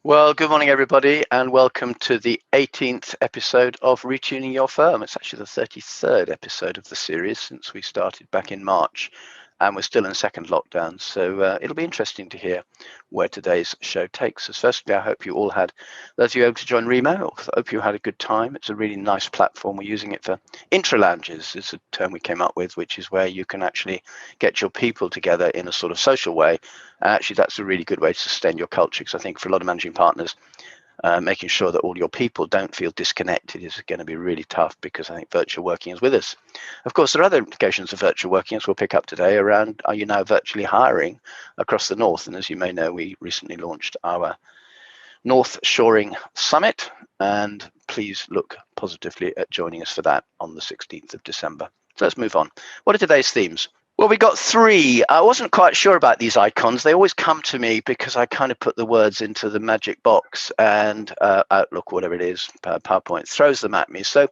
Well, good morning, everybody, and welcome to the 18th episode of Retuning Your Firm. It's actually the 33rd episode of the series since we started back in March, and we're still in second lockdown. So it'll be interesting to hear where today's show takes us. Firstly, I hope you all had, those of you able to join Remo, I hope you had a good time. It's a really nice platform. We're using it for intra-lounges, is a term we came up with, which is where you can actually get your people together in a sort of social way. Actually, that's a really good way to sustain your culture, because I think for a lot of managing partners, making sure that all your people don't feel disconnected is going to be really tough, because I think virtual working is with us. Of course, there are other implications of virtual working, as we'll pick up today, around are you now virtually hiring across the North? And as you may know, we recently launched our North Shoring Summit, and please look positively at joining us for that on the 16th of December. So let's move on. What are today's themes? Well, we got three. I wasn't quite sure about these icons. They always come to me because I kind of put the words into the magic box, and Outlook, whatever it is, PowerPoint, throws them at me. So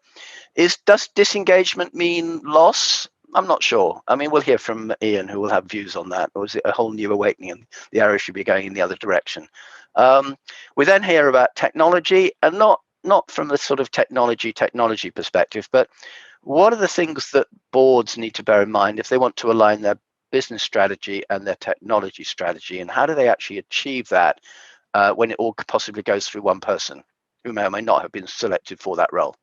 does disengagement mean loss? I'm not sure. I mean, we'll hear from Iain, who will have views on that. Or is it a whole new awakening and the arrow should be going in the other direction? We then hear about technology, and not from the sort of technology perspective, but what are the things that boards need to bear in mind if they want to align their business strategy and their technology strategy, and how do they actually achieve that when it all possibly goes through one person who may or may not have been selected for that role?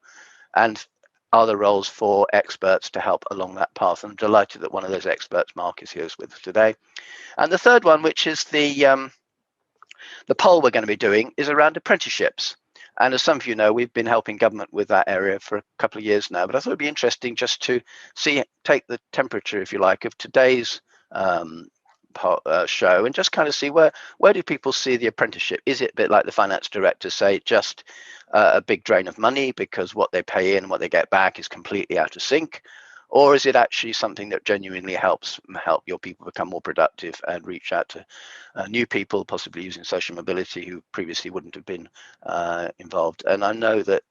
And are there roles for experts to help along that path? I'm delighted that one of those experts, Marc, is here with us today. And the third one, which is the poll we're going to be doing, is around apprenticeships. And as some of you know, we've been helping government with that area for a couple of years now. But I thought it'd be interesting just to take the temperature, if you like, of today's show, and just kind of see where do people see the apprenticeship? Is it a bit like the finance directors say, just a big drain of money because what they pay in and what they get back is completely out of sync? Or is it actually something that genuinely help your people become more productive and reach out to new people, possibly using social mobility, who previously wouldn't have been involved? And I know that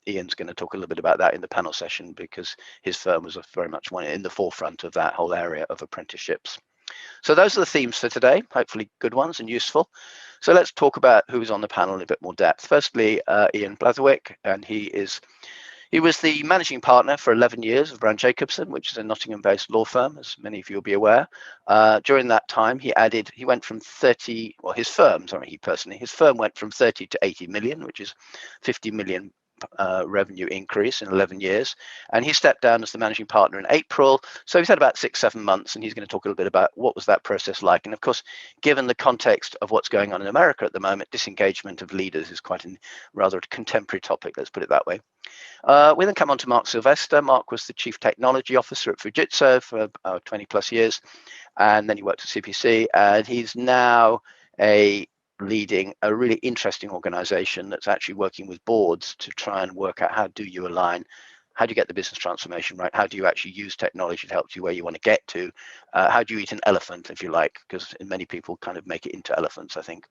Iain's going to talk a little bit about that in the panel session, because his firm was very much one in the forefront of that whole area of apprenticeships. So those are the themes for today, hopefully good ones and useful. So let's talk about who's on the panel in a bit more depth. Firstly, Iain Blatherwick, and he was the managing partner for 11 years of Brown Jacobson, which is a Nottingham-based law firm, as many of you will be aware. During that time, he went from 30, well, his firm went from 30 to 80 million, which is 50 million revenue increase in 11 years. And he stepped down as the managing partner in April. So he's had about 6-7 months, and he's going to talk a little bit about what was that process like. And of course, given the context of what's going on in America at the moment, disengagement of leaders is quite a rather contemporary topic, let's put it that way. We then come on to Marc Silvester. Marc was the Chief Technology Officer at Fujitsu for 20 plus years, and then he worked at CPC, and he's now leading a really interesting organization that's actually working with boards to try and work out how do you align, how do you get the business transformation right, how do you actually use technology to help you where you want to get to, how do you eat an elephant, if you like, because many people kind of make it into elephants, I think.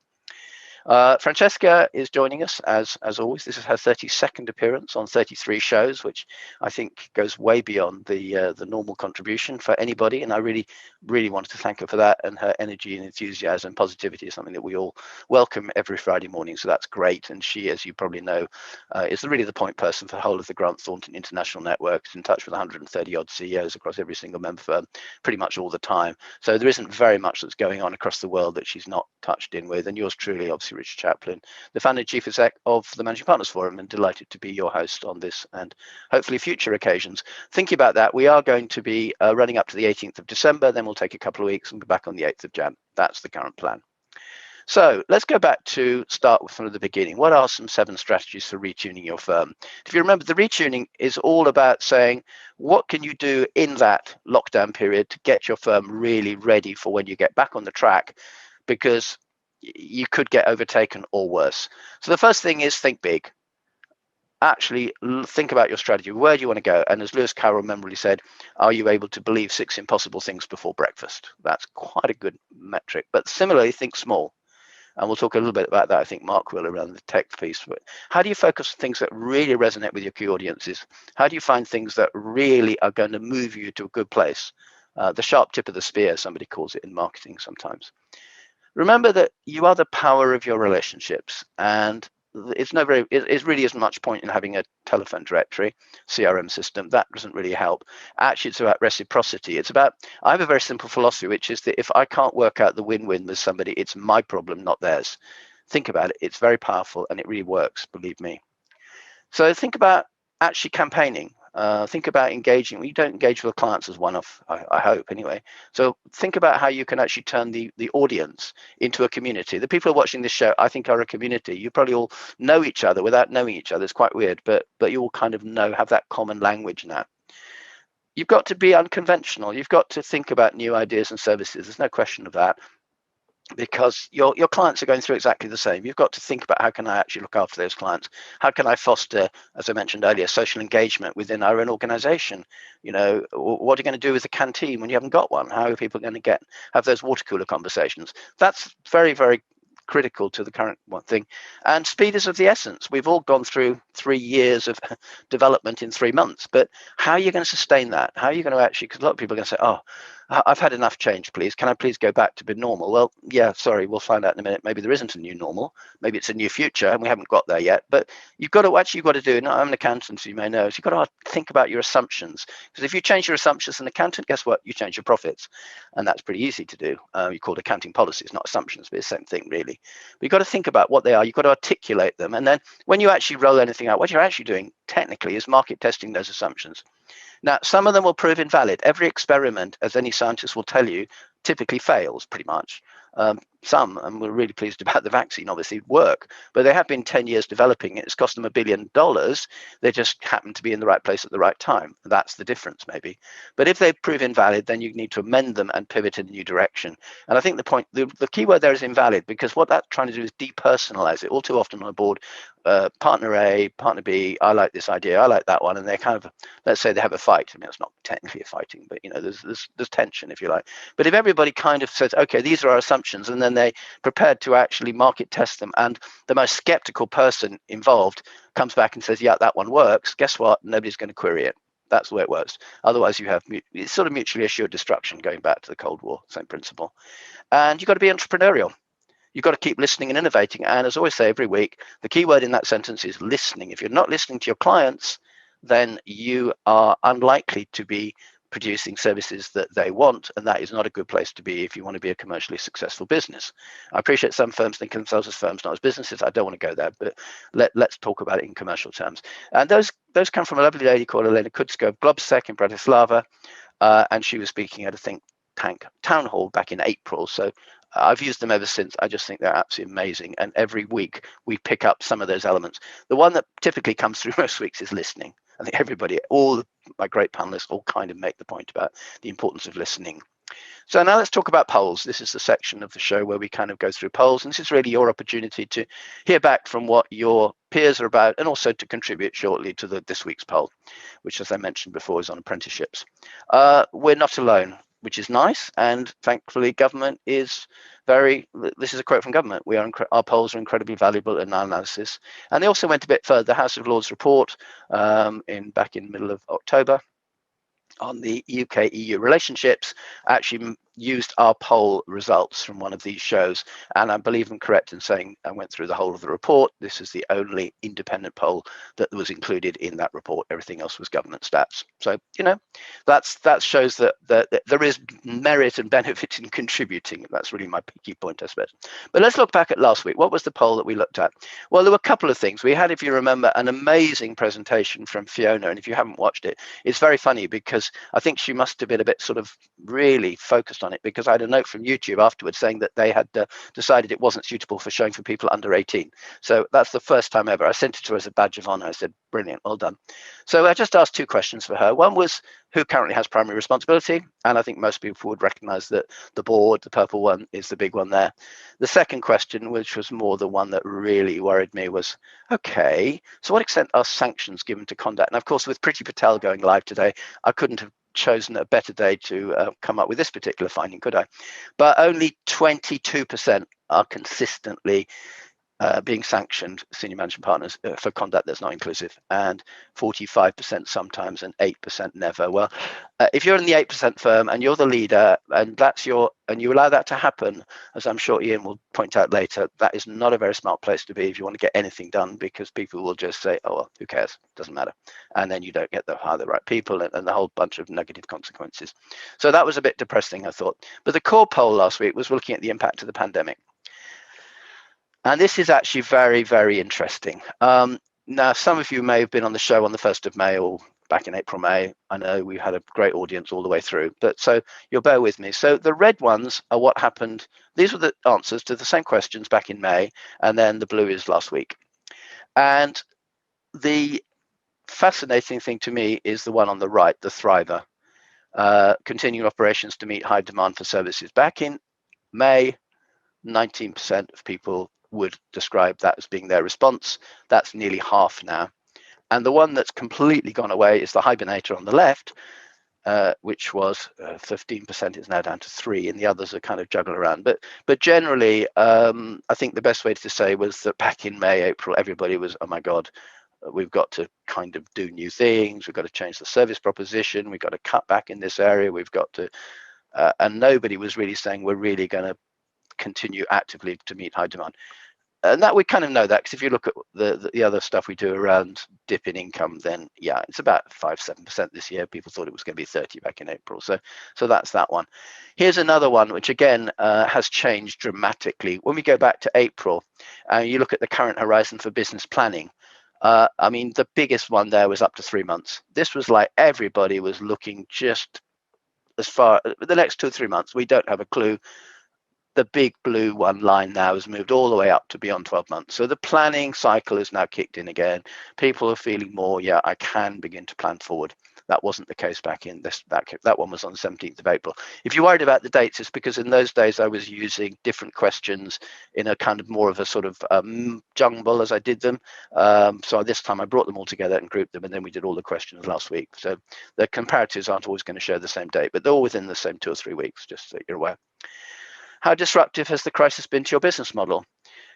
Francesca is joining us as always. This is her 32nd appearance on 33 shows, which I think goes way beyond the normal contribution for anybody. And I really wanted to thank her for that, and her energy and enthusiasm and positivity is something that we all welcome every Friday morning. So that's great. And she, as you probably know, is really the point person for the whole of the Grant Thornton International Network. Is in touch with 130 odd CEOs across every single member firm pretty much all the time. So there isn't very much that's going on across the world that she's not touched in with. And yours truly, obviously, Richard Chaplin, the founder and chief exec of the Managing Partners Forum, and delighted to be your host on this and hopefully future occasions. Thinking about that, we are going to be running up to the 18th of December, then we'll take a couple of weeks and be back on the 8th of Jan. That's the current plan. So let's go back to start with from the beginning. What are some 7 strategies for retuning your firm? If you remember, the retuning is all about saying, what can you do in that lockdown period to get your firm really ready for when you get back on the track? Because you could get overtaken or worse. So the first thing is think big. Actually think about your strategy. Where do you want to go? And as Lewis Carroll memorably said, are you able to believe 6 impossible things before breakfast? That's quite a good metric. But similarly, think small. And we'll talk a little bit about that, I think Marc will, around the tech piece. But how do you focus on things that really resonate with your key audiences? How do you find things that really are going to move you to a good place? The sharp tip of the spear, somebody calls it in marketing sometimes. Remember that you are the power of your relationships, and it really isn't much point in having a telephone directory, CRM system. That doesn't really help. Actually, it's about reciprocity. I have a very simple philosophy, which is that if I can't work out the win-win with somebody, it's my problem, not theirs. Think about it. It's very powerful, and it really works, believe me. So think about actually campaigning. Think about engaging. Well, you don't engage with clients as one-off, I hope, anyway. So think about how you can actually turn the audience into a community. The people who are watching this show, I think, are a community. You probably all know each other without knowing each other. It's quite weird, but you all kind of have that common language now. You've got to be unconventional. You've got to think about new ideas and services. There's no question of that, because your clients are going through exactly the same. You've got to think about, how can I actually look after those clients? How can I foster, as I mentioned earlier, social engagement within our own organization? What are you going to do with the canteen when you haven't got one? How are people going to have those water cooler conversations? That's very, very critical to the current thing. And speed is of the essence. We've all gone through 3 years of development in 3 months, but how are you going to sustain that? How are you going to actually, because a lot of people are going to say, oh, I've had enough change, please. Can I please go back to be normal? Well, yeah, sorry, we'll find out in a minute. Maybe there isn't a new normal. Maybe it's a new future, and we haven't got there yet. But you've got to do, and I'm an accountant, so you may know, so you've got to think about your assumptions. Because if you change your assumptions as an accountant, guess what? You change your profits. And that's pretty easy to do. You call it accounting policies, not assumptions, but it's the same thing, really. But you've got to think about what they are. You've got to articulate them. And then when you actually roll anything out, what you're actually doing technically is market testing those assumptions. Now, some of them will prove invalid. Every experiment, as any scientist will tell you, typically fails pretty much. Some, and we're really pleased about the vaccine, obviously work, but they have been 10 years developing it. It's cost them $1 billion. They just happen to be in the right place at the right time. That's the difference, maybe. But if they prove invalid, then you need to amend them and pivot in a new direction. And I think the key word there is invalid, because what that's trying to do is depersonalize it. All too often on a board, partner A, partner B, I like this idea, I like that one, and they're kind of, let's say they have a fight. I mean, it's not technically a fighting, but there's tension, if you like. But if everybody kind of says, okay, these are our assumptions, and then they prepared to actually market test them, and the most skeptical person involved comes back and says, yeah, that one works, guess what? Nobody's going to query it. That's the way it works. Otherwise, you have it's sort of mutually assured destruction, going back to the Cold War, same principle. And you've got to be entrepreneurial. You've got to keep listening and innovating. And as I always say every week, the key word in that sentence is listening. If you're not listening to your clients, then you are unlikely to be producing services that they want, and that is not a good place to be if you want to be a commercially successful business. I appreciate some firms think of themselves as firms, not as businesses. I don't want to go there, but let's talk about it in commercial terms. And those come from a lovely lady called Elena Kutsko of Globsec in Bratislava, and she was speaking at a think tank town hall back in April. So I've used them ever since. I just think they're absolutely amazing. And every week we pick up some of those elements. The one that typically comes through most weeks is listening. I think everybody, all my great panelists, all kind of make the point about the importance of listening. So now let's talk about polls. This is the section of the show where we kind of go through polls. And this is really your opportunity to hear back from what your peers are about, and also to contribute shortly to this week's poll, which, as I mentioned before, is on apprenticeships. We're not alone, which is nice, and thankfully government is this is a quote from government, our polls are incredibly valuable in our analysis. And they also went a bit further. The House of Lords report back in the middle of October on the UK-EU relationships actually used our poll results from one of these shows, and I believe I'm correct in saying I went through the whole of the report. This is the only independent poll that was included in that report. Everything else was government stats. So that shows that there is merit and benefit in contributing. That's really my key point, I suppose. But let's look back at last week. What was the poll that we looked at? Well, there were a couple of things. We had, if you remember, an amazing presentation from Fiona, and if you haven't watched it, it's very funny, because I think she must have been a bit sort of really focused on it, because I had a note from YouTube afterwards saying that they had decided it wasn't suitable for showing for people under 18. So that's the first time ever. I sent it to her as a badge of honor. I said, brilliant, well done. So I just asked 2 questions for her. One was, who currently has primary responsibility? And I think most people would recognize that the board, the purple one, is the big one there. The second question, which was more the one that really worried me, was, okay, so what extent are sanctions given to conduct? And of course, with Priti Patel going live today, I couldn't have chosen a better day to come up with this particular finding, could I? But only 22% are consistently being sanctioned senior management partners for conduct that's not inclusive, and 45% sometimes and 8% never. Well, if you're in the 8% firm and you're the leader and you allow that to happen, as I'm sure Iain will point out later, that is not a very smart place to be if you want to get anything done, because people will just say, oh, well, who cares? Doesn't matter. And then you don't get the right people and the whole bunch of negative consequences. So that was a bit depressing, I thought. But the core poll last week was looking at the impact of the pandemic. And this is actually very, very interesting. Now, some of you may have been on the show on the 1st of May or back in April, May. I know we had a great audience all the way through, but so you'll bear with me. So the red ones are what happened. These were the answers to the same questions back in May, and then the blue is last week. And the fascinating thing to me is the one on the right, the thriver. Continuing operations to meet high demand for services. Back in May, 19% of people would describe that as being their response. That's nearly half now. And the one that's completely gone away is the hibernator on the left, which was 15%. It's now down to 3%, and the others are kind of juggling around. But generally, I think the best way to say was that back in May, April, everybody was, oh my God, we've got to kind of do new things. We've got to change the service proposition. We've got to cut back in this area. We've got to, and nobody was really saying we're really going to continue actively to meet high demand. And that we kind of know that, because if you look at the other stuff we do around dip in income, then yeah, it's about 5-7% this year. People thought it was going to be 30 back in April. So that's that one. Here's another one, which again has changed dramatically. When we go back to April, you look at the current horizon for business planning. I mean, the biggest one there was up to 3 months. This was like everybody was looking just as far the next 2 or 3 months. We don't have a clue. The big blue one line now has moved all the way up to beyond 12 months. So the planning cycle is now kicked in again. People are feeling more, yeah, I can begin to plan forward. That wasn't the case back in this. That one was on the 17th of April. If you're worried about the dates, it's because in those days I was using different questions in a kind of more of a sort of jumble as I did them. So this time I brought them all together and grouped them, and then we did all the questions last week. So the comparatives aren't always going to show the same date, but they're all within the same 2 or 3 weeks, just so you're aware. How disruptive has the crisis been to your business model?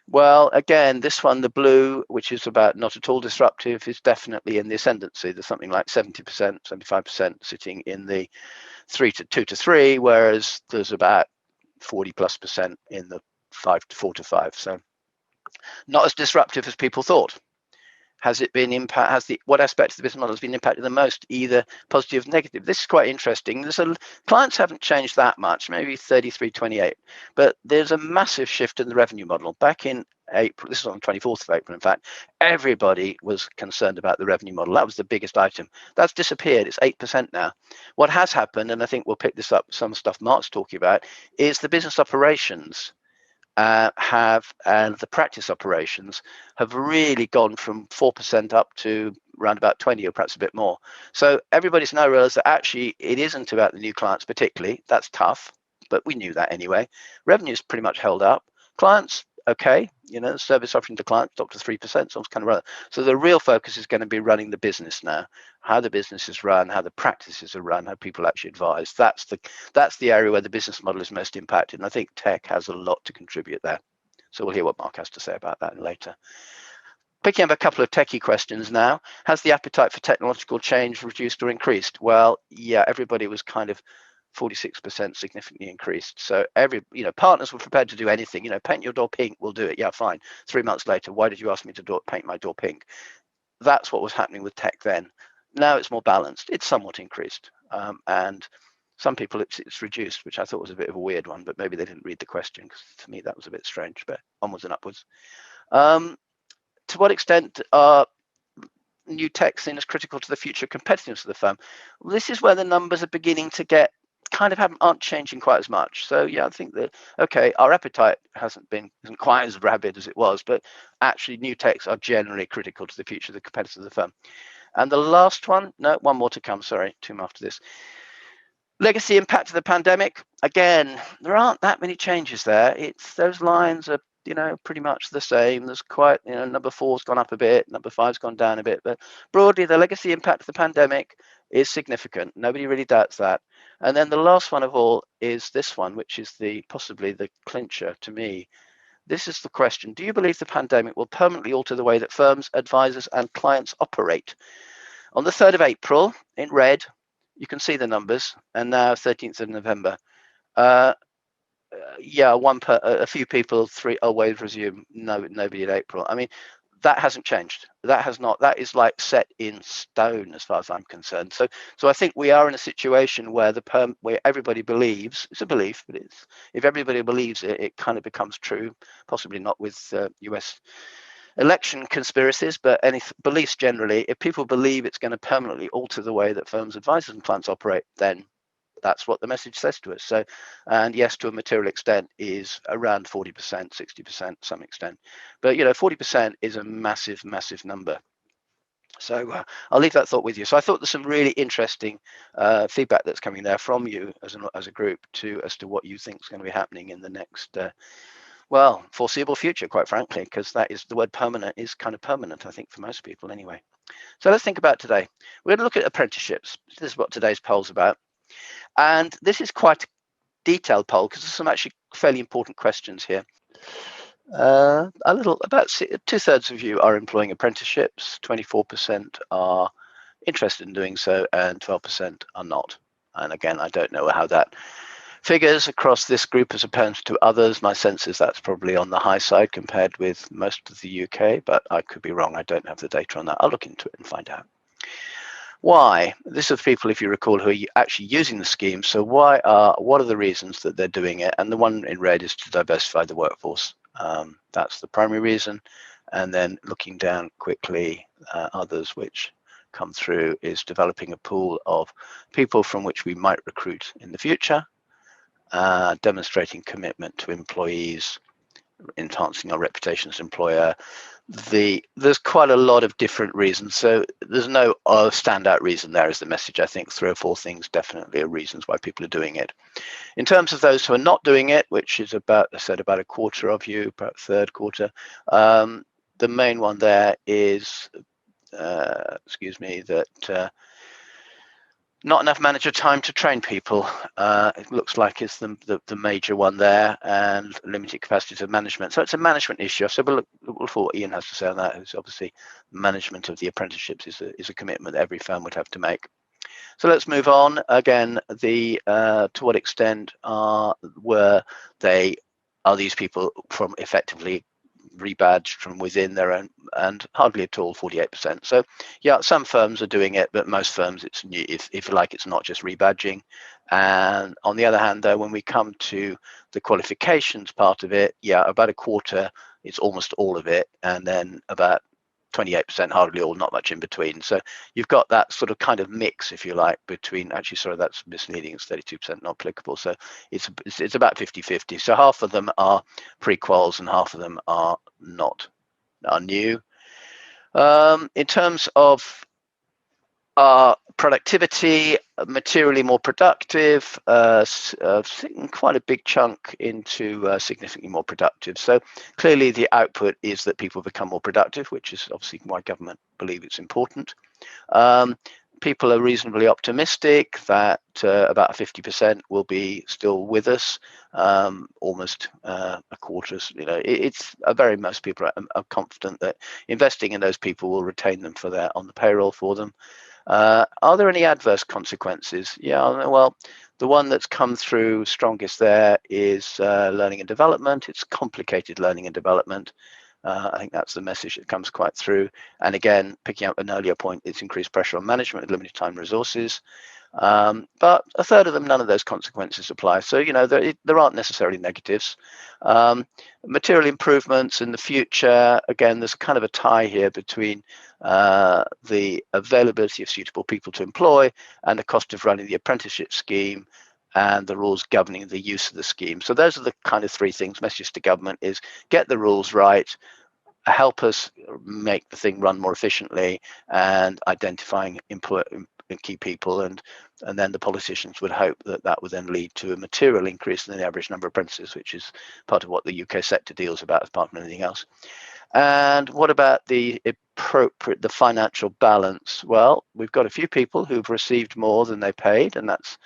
Well, again, this one, the blue, which is about not at all disruptive, is definitely in the ascendancy. There's something like 70%, 75% sitting in the 2 to 3, whereas there's about 40+% in the 4 to 5. So not as disruptive as people thought. Has it been what aspects of the business model has been impacted the most, either positive or negative? This is quite interesting. Clients haven't changed that much, maybe 33-28, but there's a massive shift in the revenue model. Back in April, this is on the 24th of April, in fact, everybody was concerned about the revenue model. That was the biggest item. That's disappeared. It's 8% now. What has happened, and I think we'll pick this up, some stuff Marc's talking about, is the business operations and the practice operations have really gone from 4% up to around about 20 or perhaps a bit more. So everybody's now realized that actually it isn't about the new clients particularly. That's tough, but we knew that anyway. Revenue's pretty much held up. Clients, okay, service offering to clients dropped to 3%, so it's kind of run. So the real focus is going to be running the business now, how the business is run, how the practices are run, how people actually advise. That's the area where the business model is most impacted, and I think tech has a lot to contribute there. So we'll hear what Marc has to say about that later. Picking up a couple of techie questions now. Has the appetite for technological change reduced or increased? Well, yeah, everybody was kind of 46% significantly increased. So partners were prepared to do anything. Paint your door pink, we'll do it. Yeah, fine. 3 months later, why did you ask me to paint my door pink? That's what was happening with tech then. Now it's more balanced. It's somewhat increased. And some people it's reduced, which I thought was a bit of a weird one, but maybe they didn't read the question, because to me that was a bit strange, but onwards and upwards. To what extent are new tech seen as critical to the future competitiveness of the firm? Well, this is where the numbers are beginning to get aren't changing quite as much. So yeah, I think that our appetite isn't quite as rabid as it was, but actually new techs are generally critical to the future of the competitiveness of the firm. And the last one, no, one more to come, sorry, 2 more after this. Legacy impact of the pandemic. Again, there aren't that many changes there. Those lines are pretty much the same. There's quite, number 4's gone up a bit, number 5's gone down a bit, but broadly the legacy impact of the pandemic is significant. Nobody really doubts that. And then the last one of all is this one, which is possibly the clincher to me. This is the question. Do you believe the pandemic will permanently alter the way that firms, advisors, and clients operate? On the 3rd of April, in red, you can see the numbers, and now 13th of November. Yeah, a few people, three always resume. No, nobody in April. I mean, that hasn't changed. That has not. That is like set in stone as far as I'm concerned. So I think we are in a situation where where everybody believes, it's a belief, but if everybody believes it, it kind of becomes true. Possibly not with US election conspiracies, but any beliefs generally. If people believe it's going to permanently alter the way that firms, advisors, and clients operate, then that's what the message says to us. So, and yes, to a material extent, is around 40%, 60%, some extent. But 40% is a massive, massive number. So I'll leave that thought with you. So I thought there's some really interesting feedback that's coming there from you as a group as to what you think is going to be happening in the next foreseeable future, quite frankly, because that is the word permanent is kind of permanent, I think, for most people anyway. So let's think about today. We're going to look at apprenticeships. This is what today's poll's about. And this is quite a detailed poll because there's some actually fairly important questions here. About 2/3 of you are employing apprenticeships, 24% are interested in doing so, and 12% are not. And again, I don't know how that figures across this group as opposed to others. My sense is that's probably on the high side compared with most of the UK, but I could be wrong. I don't have the data on that. I'll look into it and find out. Why? This is people, if you recall, who are actually using the scheme. So what are the reasons that they're doing it? And the one in red is to diversify the workforce. That's the primary reason. And then looking down quickly, others which come through is developing a pool of people from which we might recruit in the future, demonstrating commitment to employees, enhancing our reputation as employer. There's quite a lot of different reasons, so there's no standout reason there is the message. I think 3 or 4 things definitely are reasons why people are doing it. In terms of those who are not doing it, which is about a quarter of you, about third quarter, the main one there is that not enough manager time to train people. It looks like it's the major one there, and limited capacity of management. So it's a management issue. So we'll look for what Iain has to say on that. It's obviously management of the apprenticeships is a commitment that every firm would have to make. So let's move on. Again, to what extent are these people from effectively rebadged from within their own, and hardly at all 48%. So yeah, some firms are doing it, but most firms, it's new, if you like, it's not just rebadging. And on the other hand, though, when we come to the qualifications part of it, yeah, about a quarter, it's almost all of it, and then about 28%, hardly all, not much in between. So you've got that sort of kind of mix, if you like, between, actually, sorry, that's misleading, it's 32% not applicable. So it's about 50-50. So half of them are pre-quals and half of them are new. In terms of productivity, materially more productive, quite a big chunk into significantly more productive. So clearly the output is that people become more productive, which is obviously why government believe it's important. People are reasonably optimistic that about 50% will be still with us, almost a quarter. Most people are confident that investing in those people will retain them on the payroll for them. Are there any adverse consequences? Yeah, well, the one that's come through strongest there is learning and development. It's complicated learning and development. I think that's the message that comes quite through. And again, picking up an earlier point, it's increased pressure on management with limited time resources. But a third of them, none of those consequences apply. So, there aren't necessarily negatives. Material improvements in the future, again, there's kind of a tie here between the availability of suitable people to employ and the cost of running the apprenticeship scheme and the rules governing the use of the scheme. So those are the kind of 3 things. Message to government is get the rules right, help us make the thing run more efficiently, and identifying key people, and then the politicians would hope that would then lead to a material increase in the average number of apprentices, which is part of what the UK sector deals about, apart from anything else. And what about the financial balance? Well, we've got a few people who've received more than they paid, and that's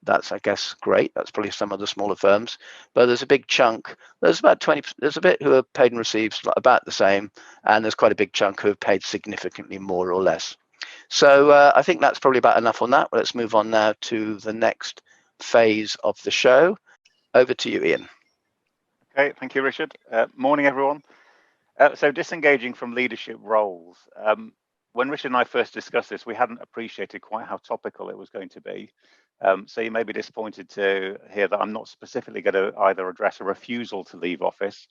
That's, I guess, great. That's probably some of the smaller firms, but there's a big chunk. There's about 20. There's a bit who have paid and received about the same, and there's quite a big chunk who have paid significantly more or less. So I think that's probably about enough on that. Let's move on now to the next phase of the show. Over to you, Iain. Okay, thank you, Richard. Morning, everyone. So disengaging from leadership roles. When Richard and I first discussed this, we hadn't appreciated quite how topical it was going to be. So you may be disappointed to hear that I'm not specifically going to either address a refusal to leave office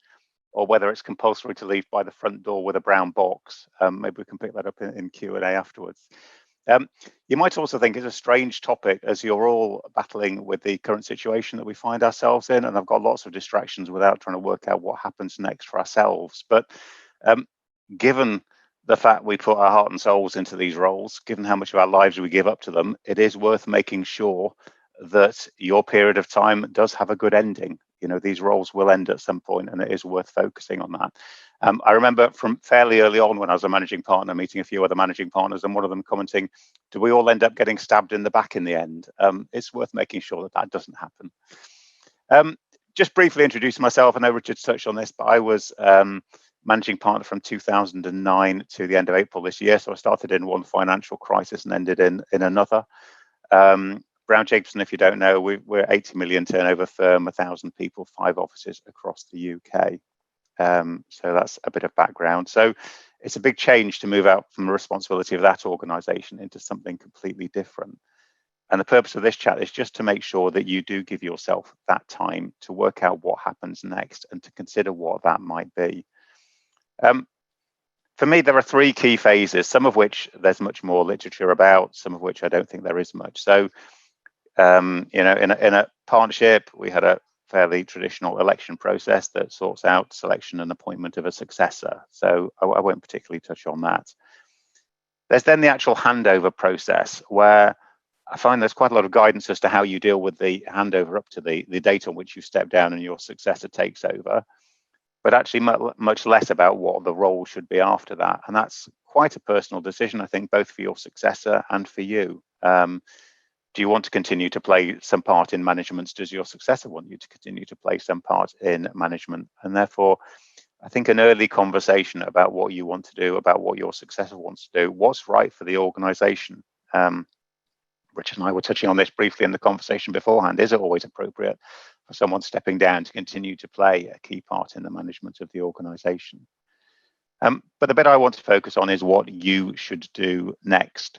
or whether it's compulsory to leave by the front door with a brown box. Maybe we can pick that up in Q&A afterwards. You might also think it's a strange topic as you're all battling with the current situation that we find ourselves in, and I've got lots of distractions without trying to work out what happens next for ourselves. But given the fact we put our heart and souls into these roles, given how much of our lives we give up to them, it is worth making sure that your period of time does have a good ending. You know, these roles will end at some point, and it is worth focusing on that. I remember from fairly early on when I was a managing partner, meeting a few other managing partners, and one of them commenting, do we all end up getting stabbed in the back in the end? It's worth making sure that that doesn't happen. Just briefly introduce myself. I know Richard's touched on this, but I was managing partner from 2009 to the end of April this year. So I started in one financial crisis and ended in another. Brown Jacobson, if you don't know, we're 80 million turnover firm, 1,000 people, 5 offices across the UK. So that's a bit of background. So it's a big change to move out from the responsibility of that organisation into something completely different. And the purpose of this chat is just to make sure that you do give yourself that time to work out what happens next and to consider what that might be. For me, there are 3 key phases, some of which there's much more literature about, some of which I don't think there is much. So, you know, in a partnership, we had a fairly traditional election process that sorts out selection and appointment of a successor. So I won't particularly touch on that. There's then the actual handover process where I find there's quite a lot of guidance as to how you deal with the handover up to the date on which you step down and your successor takes over, but actually much less about what the role should be after that. And that's quite a personal decision, I think, both for your successor and for you. Do you want to continue to play some part in management? Does your successor want you to continue to play some part in management? And therefore, I think an early conversation about what you want to do, about what your successor wants to do, what's right for the organisation. Richard and I were touching on this briefly in the conversation beforehand. Is it always appropriate for someone stepping down to continue to play a key part in the management of the organisation? But the bit I want to focus on is what you should do next.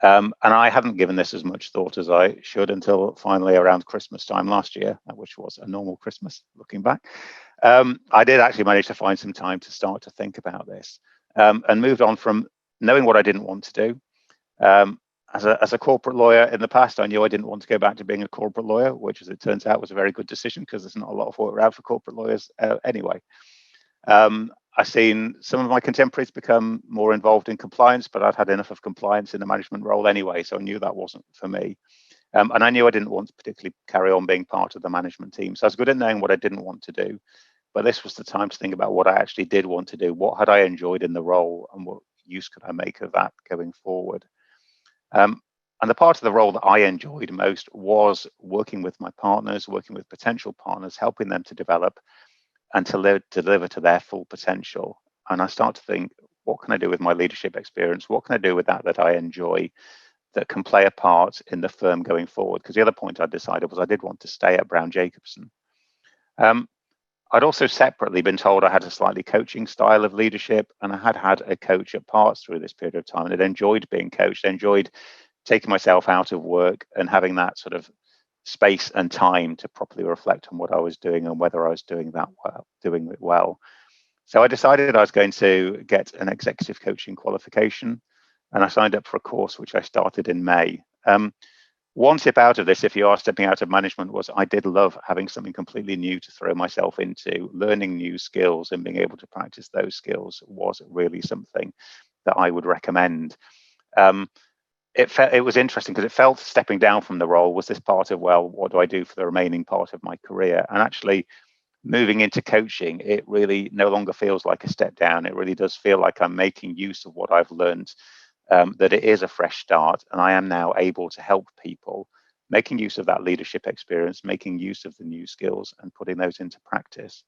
And I hadn't given this as much thought as I should until finally around Christmas time last year, which was a normal Christmas looking back. I did actually manage to find some time to start to think about this and moved on from knowing what I didn't want to do. As a corporate lawyer in the past, I knew I didn't want to go back to being a corporate lawyer, which, as it turns out, was a very good decision because there's not a lot of work around for corporate lawyers anyway. I've seen some of my contemporaries become more involved in compliance, but I'd had enough of compliance in the management role anyway, so I knew that wasn't for me. And I knew I didn't want to particularly carry on being part of the management team. So I was good at knowing what I didn't want to do, but this was the time to think about what I actually did want to do. What had I enjoyed in the role and what use could I make of that going forward? And the part of the role that I enjoyed most was working with my partners, working with potential partners, helping them to develop and to deliver to their full potential. And I start to think, what can I do with my leadership experience? What can I do with that I enjoy that can play a part in the firm going forward? Because the other point I decided was I did want to stay at Brown Jacobson. I'd also separately been told I had a slightly coaching style of leadership, and I had had a coach at parts through this period of time, and I'd enjoyed being coached. I enjoyed taking myself out of work and having that sort of space and time to properly reflect on what I was doing and whether I was doing it well. So I decided I was going to get an executive coaching qualification, and I signed up for a course which I started in May. One tip out of this, if you are stepping out of management, was I did love having something completely new to throw myself into. Learning new skills and being able to practice those skills was really something that I would recommend. It was interesting because it felt stepping down from the role was this part of, well, what do I do for the remaining part of my career? And actually moving into coaching, it really no longer feels like a step down. It really does feel like I'm making use of what I've learned, that it is a fresh start, and I am now able to help people making use of that leadership experience, making use of the new skills and putting those into practice.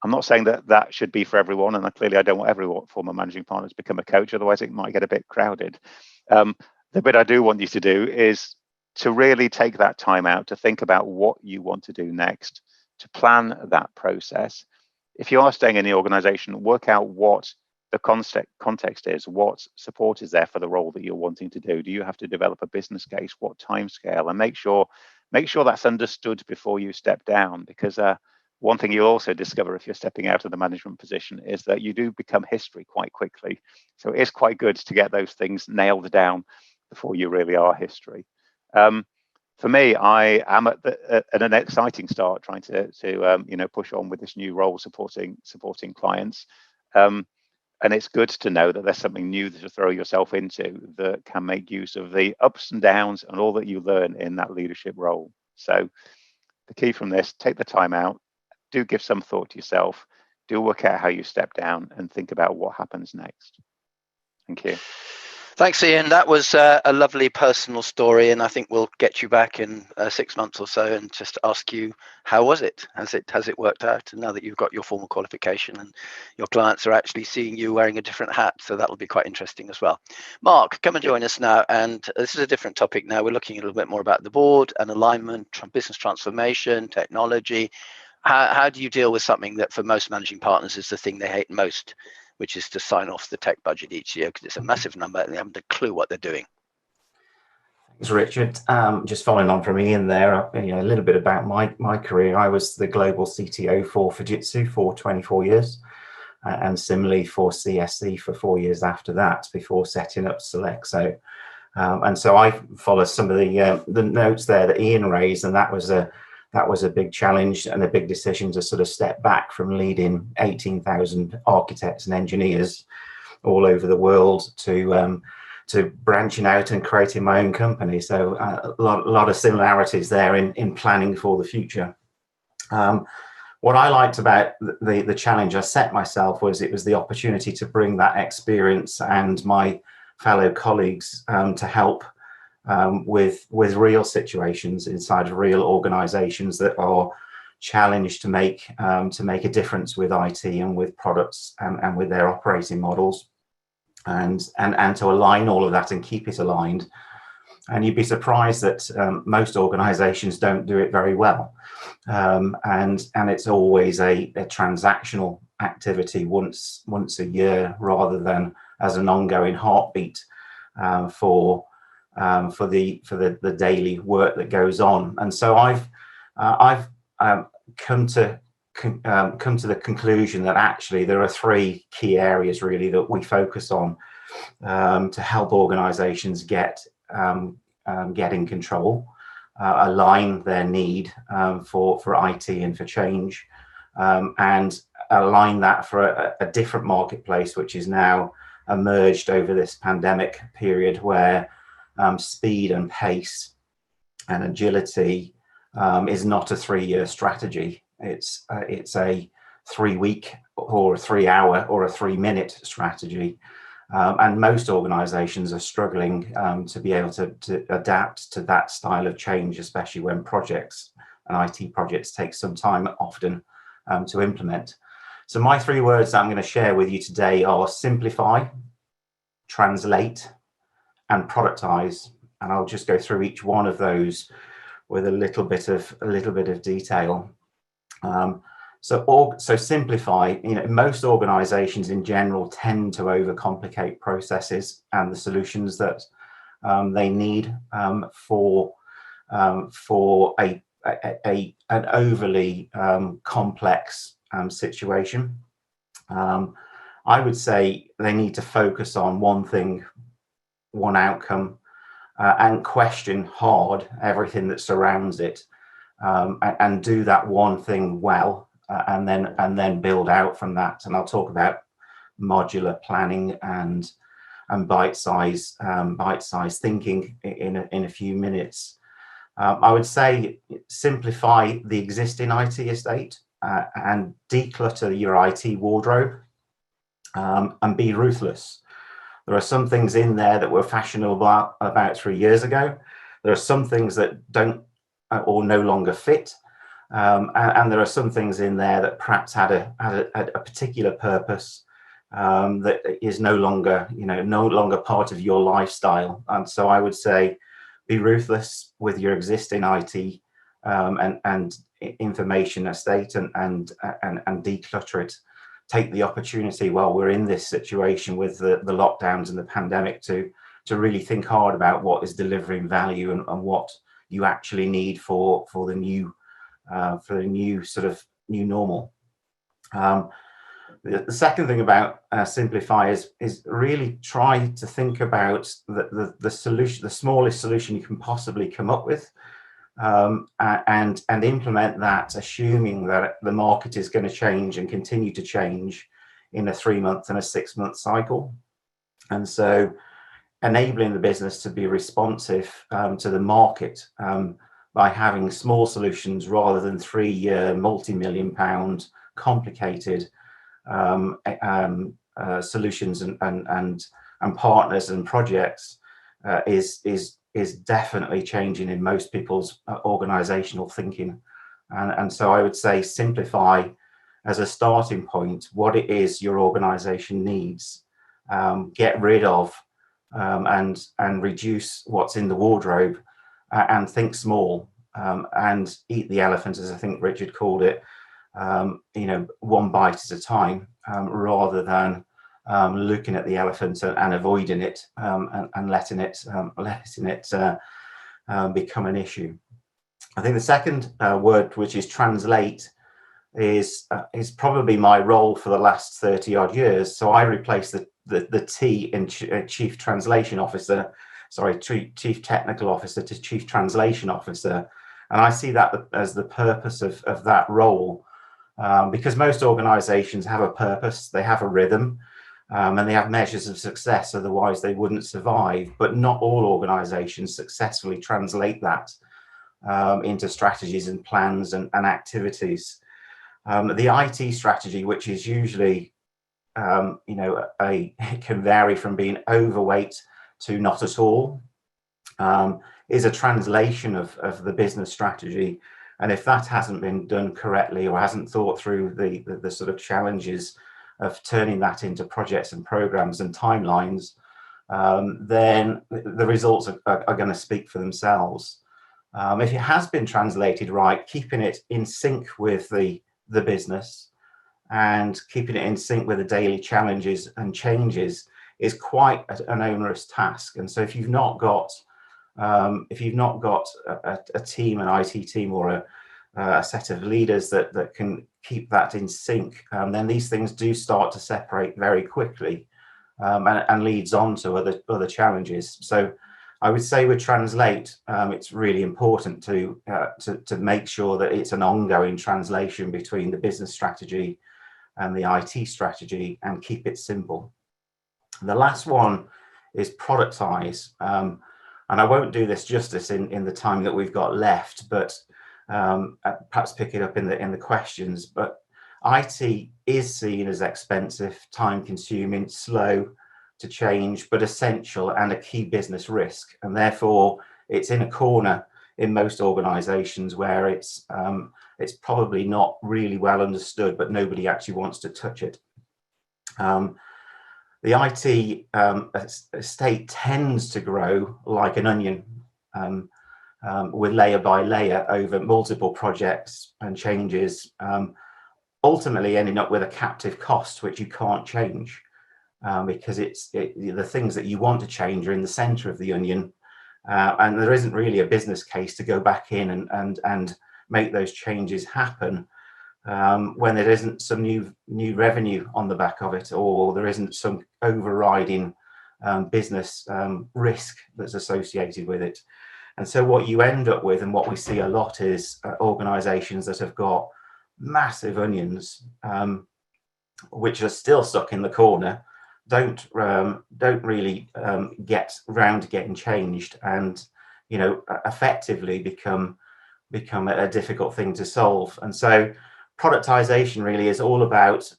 I'm not saying that that should be for everyone, and clearly I don't want every former managing partner to become a coach, otherwise it might get a bit crowded. The bit I do want you to do is to really take that time out to think about what you want to do next, to plan that process. If you are staying in the organization, work out what the context is, what support is there for the role that you're wanting to do. Do you have to develop a business case? What time scale? And make sure that's understood before you step down, because one thing you'll also discover if you're stepping out of the management position is that you do become history quite quickly. So it is quite good to get those things nailed down before you really are history. For me, I am at an exciting start, trying to push on with this new role, supporting clients. And it's good to know that there's something new to throw yourself into that can make use of the ups and downs and all that you learn in that leadership role. So the key from this, take the time out, do give some thought to yourself, do work out how you step down and think about what happens next. Thank you. Thanks, Iain. That was a lovely personal story, and I think we'll get you back in 6 months or so and just ask you, how was it? Has it worked out? And now that you've got your formal qualification and your clients are actually seeing you wearing a different hat, so that'll be quite interesting as well. Marc, come and join us now, and this is a different topic now. We're looking a little bit more about the board and alignment, business transformation, technology. How do you deal with something that for most managing partners is the thing they hate most, which is to sign off the tech budget each year, because it's a massive number and they haven't a clue what they're doing? Thanks, Richard. Just following on from Iain there, a little bit about my career. I was the global CTO for Fujitsu for 24 years, and similarly for CSC for 4 years after that, before setting up Selexo. And so I follow some of the notes there that Iain raised, and that was a big challenge and a big decision to sort of step back from leading 18,000 architects and engineers all over the world to branching out and creating my own company. So a lot of similarities there in planning for the future. What I liked about the challenge I set myself was it was the opportunity to bring that experience and my fellow colleagues to help with real situations inside of real organizations that are challenged to make a difference with IT and with products and with their operating models, and to align all of that and keep it aligned. And you'd be surprised that most organizations don't do it very well, and it's always a transactional activity once a year rather than as an ongoing heartbeat for the daily work that goes on. And so I've come to the conclusion that actually there are three key areas really that we focus on to help organizations get in control, align their need for IT and for change, and align that for a different marketplace which is now emerged over this pandemic period, where speed and pace and agility is not a 3-year strategy. It's a 3-week or a 3-hour or a 3-minute strategy. And most organizations are struggling to be able to adapt to that style of change, especially when projects and IT projects take some time often to implement. So my 3 words that I'm going to share with you today are simplify, translate, and productize. And I'll just go through each one of those with a little bit of detail. So simplify. Most organizations in general tend to overcomplicate processes and the solutions that they need for an overly complex situation. I would say they need to focus on one thing, one outcome, and question hard everything that surrounds it, and do that one thing well, and then build out from that. And I'll talk about modular planning and bite-size thinking in a few minutes. I would say simplify the existing IT estate and declutter your IT wardrobe, and be ruthless. There are some things in there that were fashionable about 3 years ago There are some things that don't or no longer fit, and there are some things in there that perhaps had a particular purpose that is no longer, no longer part of your lifestyle. And so I would say, be ruthless with your existing IT and information estate, and declutter it. Take the opportunity while we're in this situation with the lockdowns and the pandemic to really think hard about what is delivering value and what you actually need for the new sort of new normal. The second thing about simplify is really try to think about the solution, the smallest solution you can possibly come up with, and implement that, assuming that the market is going to change and continue to change in a 3-month and a 6-month cycle. And so enabling the business to be responsive to the market by having small solutions rather than 3-year multi-million-pound complicated solutions and partners and projects is definitely changing in most people's organizational thinking. And so I would say simplify as a starting point what it is your organization needs. Get rid of and reduce what's in the wardrobe, and think small, and eat the elephant, as I think Richard called it, one bite at a time, rather than looking at the elephant and avoiding it, and letting it become an issue. I think the second word, which is translate, is probably my role for the last 30 odd years. So I replaced the T in Chief Translation Officer, Chief Technical Officer to Chief Translation Officer. And I see that as the purpose of that role, because most organizations have a purpose, they have a rhythm, and they have measures of success, otherwise they wouldn't survive. But not all organizations successfully translate that into strategies and plans and activities. The IT strategy, which is usually, it can vary from being overweight to not at all, is a translation of the business strategy. And if that hasn't been done correctly, or hasn't thought through the sort of challenges of turning that into projects and programs and timelines, then the results are going to speak for themselves. If it has been translated right, keeping it in sync with the business and keeping it in sync with the daily challenges and changes is quite an onerous task. And so if you've not got a team, an IT team, or a set of leaders that can keep that in sync, then these things do start to separate very quickly, and leads on to other challenges. So I would say with Translate, it's really important to make sure that it's an ongoing translation between the business strategy and the IT strategy, and keep it simple. The last one is productize, and I won't do this justice in the time that we've got left, but perhaps pick it up in the questions. But IT is seen as expensive, time-consuming, slow to change, but essential and a key business risk, and therefore it's in a corner in most organizations where it's probably not really well understood, but nobody actually wants to touch it. The IT estate tends to grow like an onion, with layer by layer over multiple projects and changes, ultimately ending up with a captive cost which you can't change, because the things that you want to change are in the center of the onion, and there isn't really a business case to go back in and make those changes happen when there isn't some new revenue on the back of it, or there isn't some overriding business risk that's associated with it. And so what you end up with, and what we see a lot, is organizations that have got massive onions, which are still stuck in the corner, don't really get round to getting changed, and effectively become a difficult thing to solve. And so productization really is all about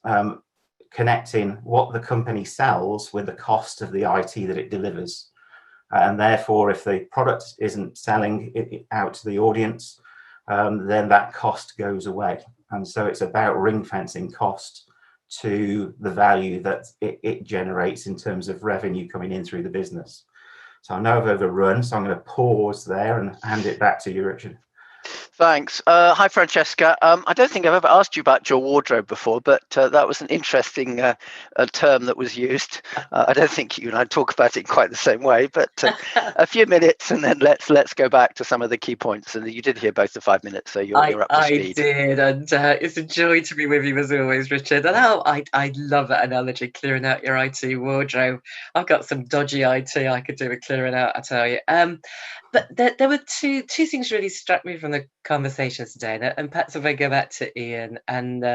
connecting what the company sells with the cost of the IT that it delivers. And therefore, if the product isn't selling it out to the audience, then that cost goes away. And so it's about ring fencing cost to the value that it generates in terms of revenue coming in through the business. So I know I've overrun, so I'm going to pause there and hand it back to you, Richard. Thanks. Hi, Francesca. I don't think I've ever asked you about your wardrobe before, but that was an interesting term that was used. I don't think you and I talk about it in quite the same way, but a few minutes, and then let's go back to some of the key points. And you did hear both the 5 minutes, so you're up to speed. I did, and it's a joy to be with you as always, Richard. And I love that analogy, clearing out your IT wardrobe. I've got some dodgy IT I could do with clearing out, I tell you. But there were two things really struck me from the conversation today, and perhaps if I go back to Iain, and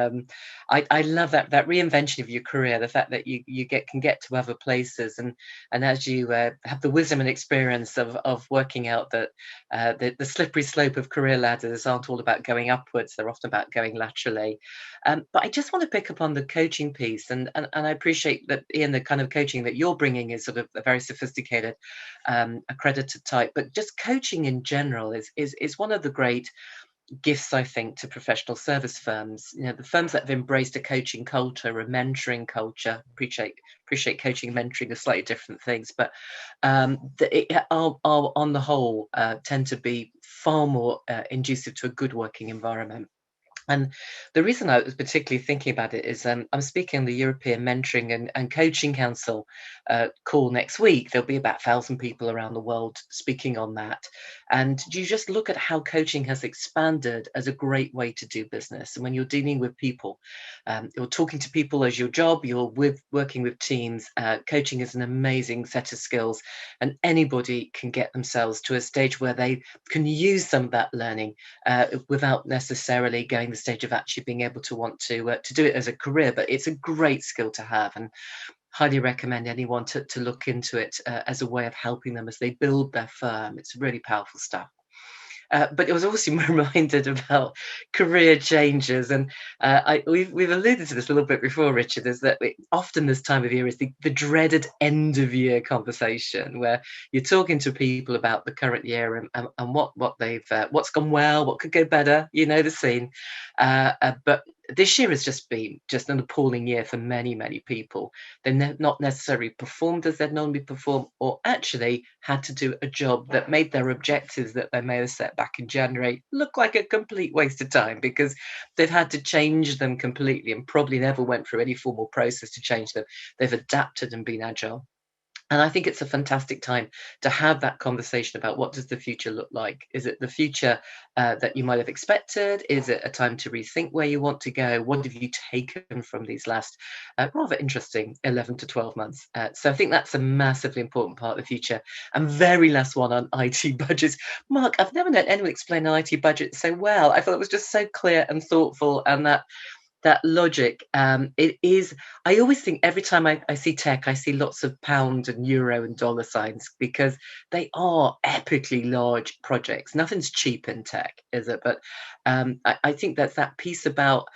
I love that reinvention of your career, the fact that you can get to other places, and as you have the wisdom and experience of working out that the slippery slope of career ladders aren't all about going upwards, they're often about going laterally. But I just want to pick up on the coaching piece, and I appreciate that, Iain, the kind of coaching that you're bringing is sort of a very sophisticated, accredited type, but just coaching in general is one of the great gifts, I think, to professional service firms. You know, the firms that have embraced a coaching culture, a mentoring culture, appreciate coaching and mentoring are slightly different things, but are on the whole tend to be far more conducive to a good working environment. And the reason I was particularly thinking about it is I'm speaking on the European Mentoring and Coaching Council call next week. There'll be about 1,000 people around the world speaking on that. And you just look at how coaching has expanded as a great way to do business. And when you're dealing with people, you're talking to people as your job, you're working with teams, coaching is an amazing set of skills. And anybody can get themselves to a stage where they can use some of that learning without necessarily going the stage of actually being able to want to do it as a career. But it's a great skill to have, and highly recommend anyone to look into it as a way of helping them as they build their firm. It's really powerful stuff. But it was also reminded about career changes, and we've alluded to this a little bit before, Richard, is that often this time of year is the dreaded end of year conversation where you're talking to people about the current year and what they've what's gone well, what could go better, you know the scene. But this year has just been an appalling year for many people. They've not necessarily performed as they'd normally perform, or actually had to do a job that made their objectives that they may have set back in January look like a complete waste of time, because they've had to change them completely and probably never went through any formal process to change them. They've adapted and been agile. And I think it's a fantastic time to have that conversation about what does the future look like? Is it the future that you might have expected? Is it a time to rethink where you want to go? What have you taken from these last rather interesting 11 to 12 months? So I think that's a massively important part of the future. And very last one on IT budgets. Marc, I've never known anyone explain an IT budget so well. I thought it was just so clear and thoughtful, and that logic. It is, I always think every time I see tech, I see lots of pound and euro and dollar signs, because they are epically large projects. Nothing's cheap in tech, is it? But I think that's that piece about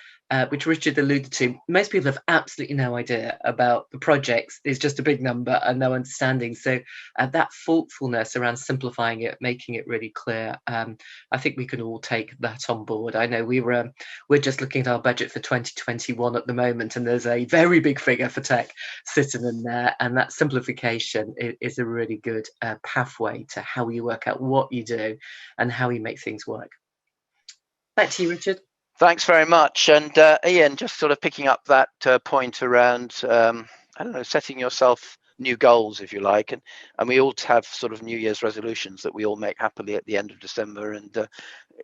which Richard alluded to. Most people have absolutely no idea about the projects. It's just a big number and no understanding. So that thoughtfulness around simplifying it, making it really clear, I think we can all take that on board. I know we're just looking at our budget for 2021 at the moment, and there's a very big figure for tech sitting in there, and that simplification is a really good pathway to how you work out what you do and how you make things work. Back to you, Richard. Thanks very much. And Iain, just sort of picking up that point around, I don't know, setting yourself new goals, if you like. And we all have sort of New Year's resolutions that we all make happily at the end of December. And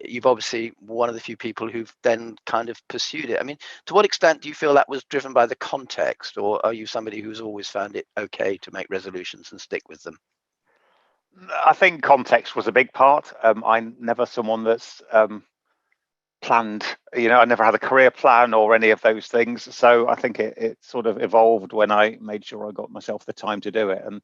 you've obviously one of the few people who've then kind of pursued it. I mean, to what extent do you feel that was driven by the context, or are you somebody who's always found it okay to make resolutions and stick with them? I think context was a big part. I'm never someone that's planned, I never had a career plan or any of those things. So I think it sort of evolved when I made sure I got myself the time to do it. And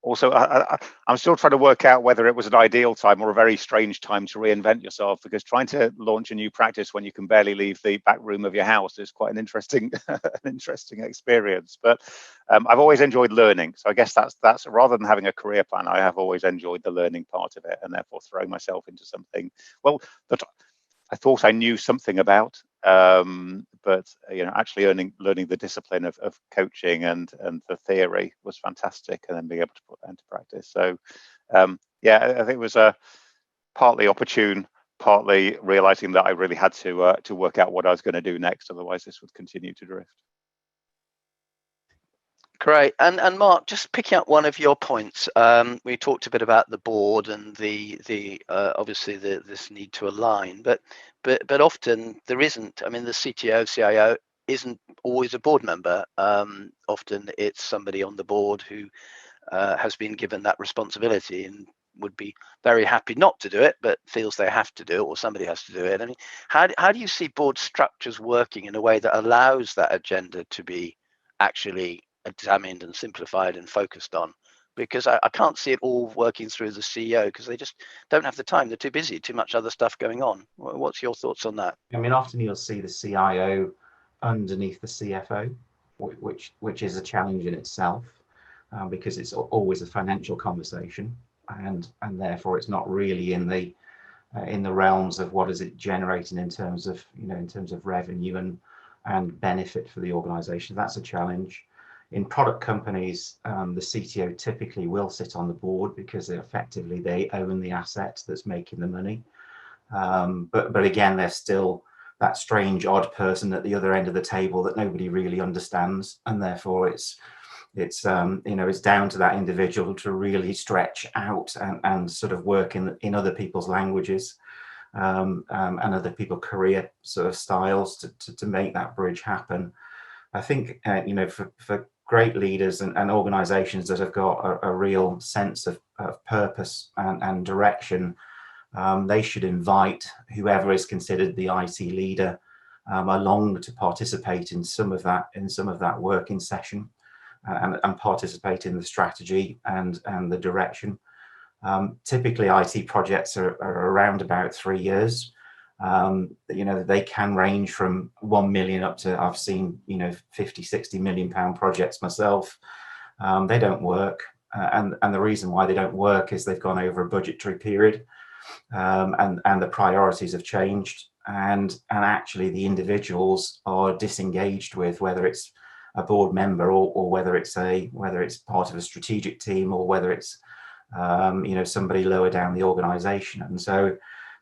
Also, I'm still trying to work out whether it was an ideal time or a very strange time to reinvent yourself, because trying to launch a new practice when you can barely leave the back room of your house is quite an interesting experience. But I've always enjoyed learning, so I guess that's rather than having a career plan, I have always enjoyed the learning part of it, and therefore throwing myself into something that I thought I knew something about, but actually learning the discipline of coaching and the theory was fantastic, and then being able to put that into practice. So I think it was partly opportune, partly realizing that I really had to work out what I was going to do next, otherwise this would continue to drift. Great. And Marc, just picking up one of your points, we talked a bit about the board and the obviously this need to align, but often there isn't. I mean, the CTO, CIO isn't always a board member. Often it's somebody on the board who has been given that responsibility and would be very happy not to do it, but feels they have to do it, or somebody has to do it. I mean, how do you see board structures working in a way that allows that agenda to be actually examined and simplified and focused on? Because I can't see it all working through the CEO, because they just don't have the time. They're too busy, too much other stuff going on. What's your thoughts on that? I mean, often you'll see the CIO underneath the CFO, which is a challenge in itself, because it's always a financial conversation, and therefore it's not really in the realms of what is it generating in terms of revenue and benefit for the organization. That's a challenge. In product companies, the CTO typically will sit on the board because they own the asset that's making the money. But again, they're still that strange, odd person at the other end of the table that nobody really understands, and therefore it's down to that individual to really stretch out and sort of work in other people's languages and other people's career sort of styles to make that bridge happen. I think for great leaders and organizations that have got a real sense of purpose and direction, they should invite whoever is considered the IT leader along to participate in some of that working session and participate in the strategy and the direction. Typically, IT projects are around about 3 years. They can range from 1 million up to, I've seen 50-60 million pound projects myself. They don't work, and the reason why they don't work is they've gone over a budgetary period, and the priorities have changed, and actually the individuals are disengaged with, whether it's a board member or whether it's part of a strategic team, or whether it's somebody lower down the organization. And so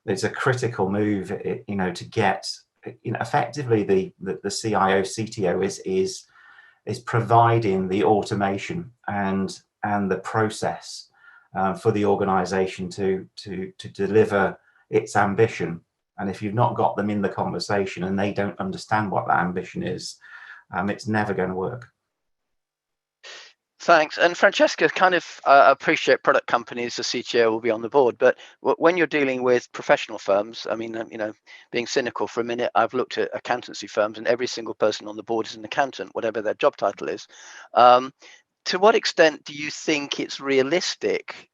it's a critical move, to get, effectively the CIO, CTO is providing the automation and the process for the organization to deliver its ambition. And if you've not got them in the conversation and they don't understand what that ambition is, it's never going to work. Thanks. And Francesca, kind of appreciate product companies, the CTO will be on the board, but when you're dealing with professional firms, I mean, being cynical for a minute, I've looked at accountancy firms and every single person on the board is an accountant, whatever their job title is. To what extent do you think it's realistic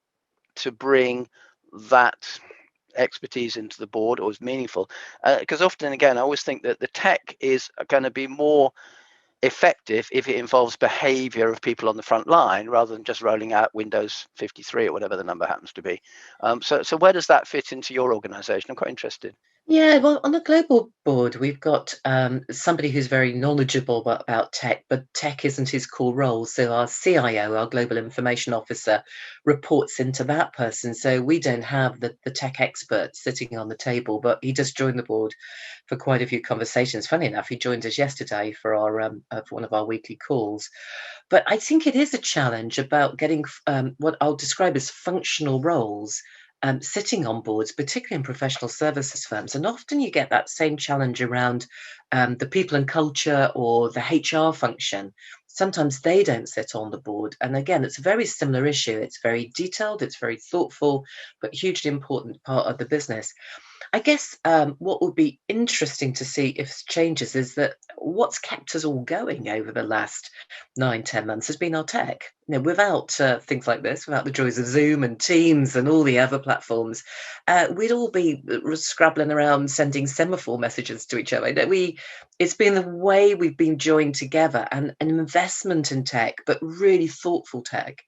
to bring that expertise into the board, or is meaningful? Because often, again, I always think that the tech is going to be more effective if it involves behavior of people on the front line rather than just rolling out Windows 53 or whatever the number happens to be. So where does that fit into your organization? I'm quite interested. Yeah, well, on the global board, we've got somebody who's very knowledgeable about tech, but tech isn't his core role. So our CIO, our Global Information Officer, reports into that person. So we don't have the tech expert sitting on the table, but he just joined the board for quite a few conversations. Funny enough, he joined us yesterday for our for one of our weekly calls. But I think it is a challenge about getting what I'll describe as functional roles sitting on boards, particularly in professional services firms. And often you get that same challenge around the people and culture or the HR function. Sometimes they don't sit on the board. And again, it's a very similar issue. It's very detailed, it's very thoughtful, but hugely important part of the business. I guess what would be interesting to see if changes is that what's kept us all going over the last 9-10 months has been our tech. Without things like this, without the joys of Zoom and Teams and all the other platforms, we'd all be scrabbling around sending semaphore messages to each other. It's been the way we've been joined together, and an investment in tech, but really thoughtful tech,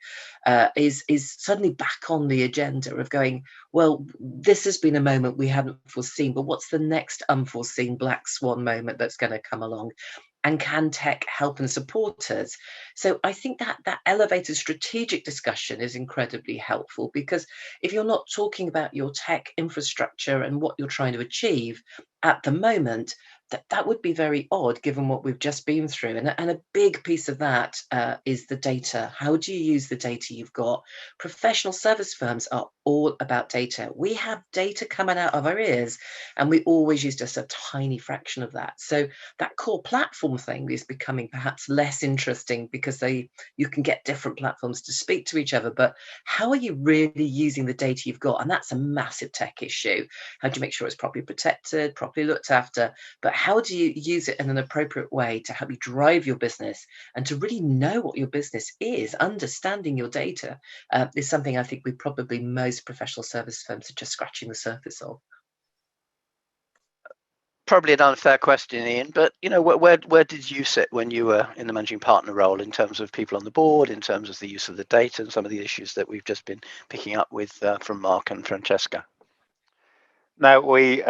is suddenly back on the agenda of going, well, this has been a moment we hadn't foreseen, but what's the next unforeseen black swan moment that's going to come along? And can tech help and support us? So I think that elevated strategic discussion is incredibly helpful, because if you're not talking about your tech infrastructure and what you're trying to achieve at the moment, that would be very odd given what we've just been through. And a big piece of that is the data. How do you use the data you've got? Professional service firms are all about data. We have data coming out of our ears, and we always use just a tiny fraction of that. So that core platform thing is becoming perhaps less interesting, because you can get different platforms to speak to each other. But how are you really using the data you've got? And that's a massive tech issue. How do you make sure it's properly protected, properly looked after? But how do you use it in an appropriate way to help you drive your business and to really know what your business is? Understanding your data is something I think most professional service firms are just scratching the surface of. Probably an unfair question, Iain, but where did you sit when you were in the managing partner role, in terms of people on the board, in terms of the use of the data, and some of the issues that we've just been picking up with from Marc and Francesca? No, we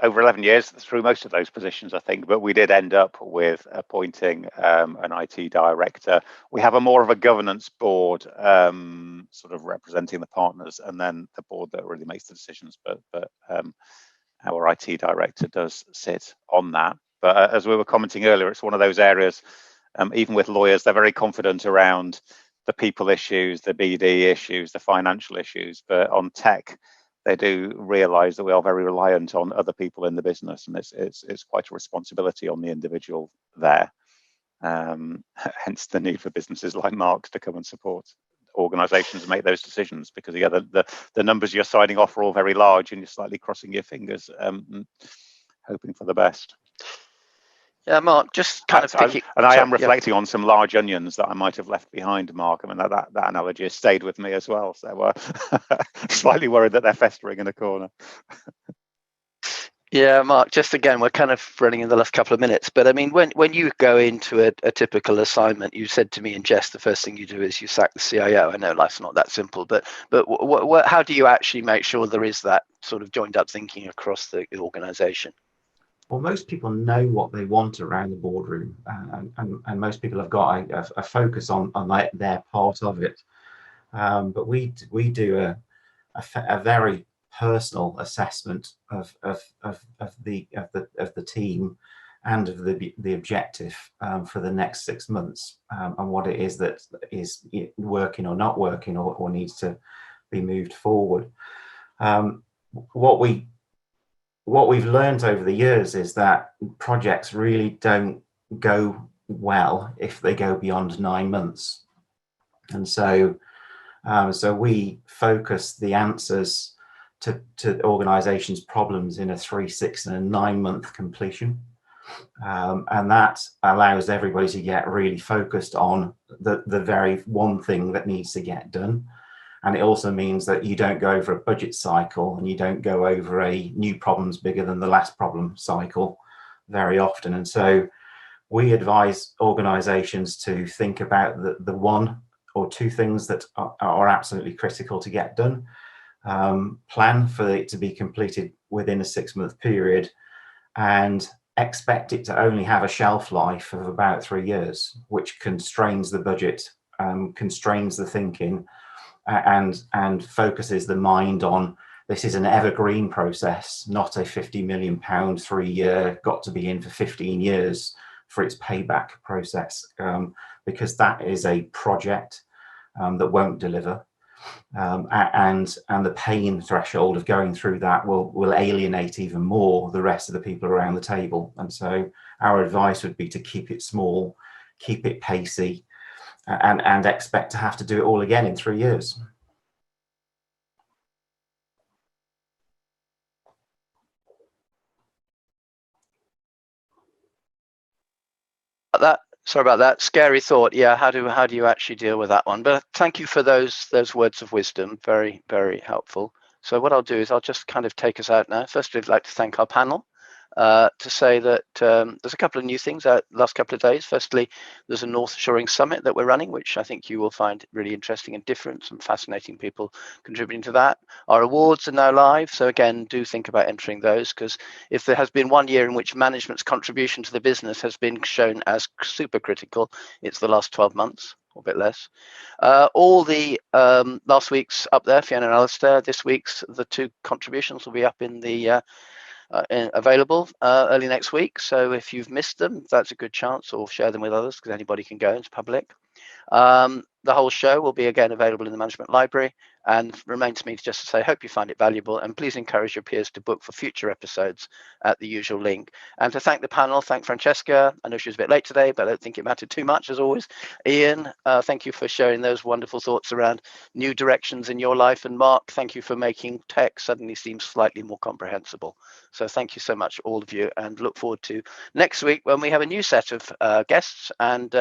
over 11 years through most of those positions, I think, but we did end up with appointing an IT director. We have more of a governance board, sort of representing the partners, and then the board that really makes the decisions. But our IT director does sit on that. But as we were commenting earlier, it's one of those areas, even with lawyers, they're very confident around the people issues, the BD issues, the financial issues. But on tech, they do realise that we are very reliant on other people in the business, and it's quite a responsibility on the individual there. Hence the need for businesses like Marcs to come and support organisations make those decisions, because the numbers you're signing off are all very large, and you're slightly crossing your fingers, hoping for the best. Yeah, Marc, just kind of picking. I am reflecting on some large onions that I might have left behind, Marc. I mean, that analogy has stayed with me as well. So slightly worried that they're festering in a corner. Yeah, Marc, just again, we're kind of running in the last couple of minutes, but I mean, when you go into a typical assignment, you said to me in jest, the first thing you do is you sack the CIO. I know life's not that simple, but how do you actually make sure there is that sort of joined up thinking across the organisation? Well, most people know what they want around the boardroom, and most people have got a focus on their part of it. But we do a very personal assessment of the team and of the objective for the next 6 months, and what it is that is working or not working, or needs to be moved forward. What we've learned over the years is that projects really don't go well if they go beyond 9 months, and so we focus the answers to organizations' problems in a 3, 6, and a 9 month completion, and that allows everybody to get really focused on the very one thing that needs to get done. And it also means that you don't go over a budget cycle, and you don't go over a new problem's bigger than the last problem cycle very often. And so we advise organizations to think about the 1 or 2 things that are absolutely critical to get done, plan for it to be completed within a 6 month period, and expect it to only have a shelf life of about 3 years, which constrains the budget, constrains the thinking, and focuses the mind on this is an evergreen process, not a £50 million 3-year got to be in for 15 years for its payback process, because that is a project that won't deliver, and the pain threshold of going through that will alienate even more the rest of the people around the table. And so our advice would be to keep it small, keep it pacey, and expect to have to do it all again in 3 years. Sorry about that. Scary thought. Yeah, how do you actually deal with that one? But thank you for those words of wisdom. Very, very helpful. So what I'll do is I'll just kind of take us out now. Firstly, I'd like to thank our panel. To say that there's a couple of new things out the last couple of days. Firstly, there's a North Shoring Summit that we're running, which I think you will find really interesting and different. Some fascinating people contributing to that. Our awards are now live. So again, do think about entering those, because if there has been one year in which management's contribution to the business has been shown as super critical, it's the last 12 months. Or a bit less. All the last week's up there, Fiona and Alistair. This week's, the 2 contributions will be up in the available early next week. So if you've missed them, that's a good chance, or share them with others, because anybody can go. It's public. The whole show will be again available in the management library, and remains me just to say, hope you find it valuable, and please encourage your peers to book for future episodes at the usual link. And to thank the panel, thank Francesca. I know she was a bit late today, but I don't think it mattered too much, as always. Iain, thank you for sharing those wonderful thoughts around new directions in your life. And Marc, thank you for making tech suddenly seem slightly more comprehensible. So thank you so much, all of you, and look forward to next week when we have a new set of guests, and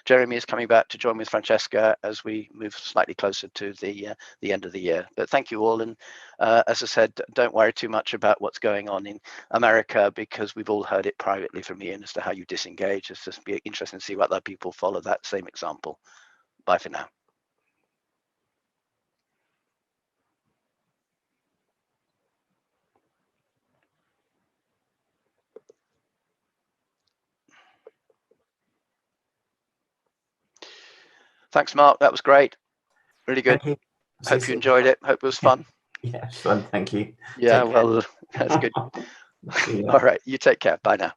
Jeremy is coming back to join with Francesca as we move slightly closer to the end of the year. But thank you all, and as I said, don't worry too much about what's going on in America, because we've all heard it privately from Iain as to how you disengage. It's just be interesting to see what other people follow that same example. Bye for now. Thanks, Marc. That was great. Really good. Hope you enjoyed it. Hope it was fun. Yeah, fun. Thank you. Yeah, well, that's good. All right. You take care. Bye now.